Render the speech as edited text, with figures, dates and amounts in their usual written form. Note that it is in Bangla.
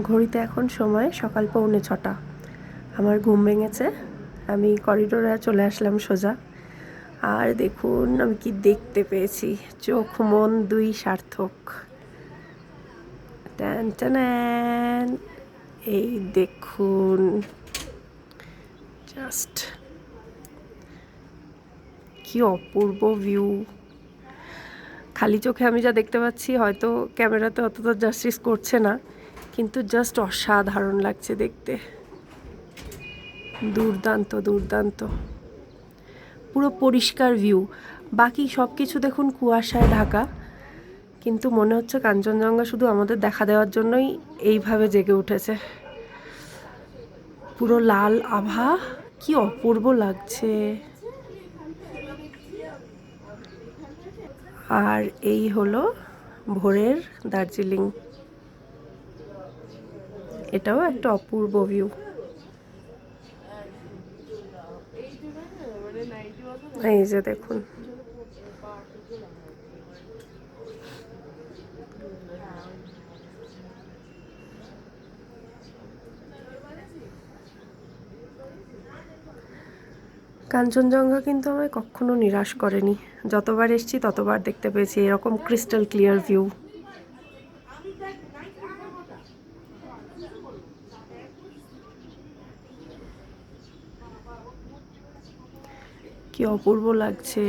ঘড়িতে এখন সময় সকাল 6:45। আমার ঘুম ভেঙেছে, আমি করিডোরে চলে আসলাম সোজা। আর দেখুন আমি কি দেখতে পেয়েছি, চোখ মন দুই সার্থক। ট্যান ট্যান, এই দেখুন জাস্ট কি অপূর্ব ভিউ। খালি চোখে আমি যা দেখতে পাচ্ছি হয়তো ক্যামেরাতে অতটা জাস্টিস করছে না, কিন্তু জাস্ট অসাধারণ লাগছে দেখতে। দুর্দান্ত দুর্দান্ত, পুরো পরিষ্কার ভিউ। বাকি সব কিছু দেখুন কুয়াশায় ঢাকা, কিন্তু মনে হচ্ছে কাঞ্চনজঙ্ঘা শুধু আমাদের দেখা দেওয়ার জন্যই এইভাবে জেগে উঠেছে। পুরো লাল আভা, কি অপূর্ব লাগছে। আর এই হলো ভোরের দার্জিলিং, এটাও একটা অপূর্ব ভিউ। এই যে দেখুন, কাঞ্চনজঙ্ঘা কিন্তু আমায় কখনো নিরাশ করেনি। যতবার এসেছি ততবার দেখতে পেয়েছি এরকম ক্রিস্টাল ক্লিয়ার ভিউ। কি অপূর্ব লাগছে।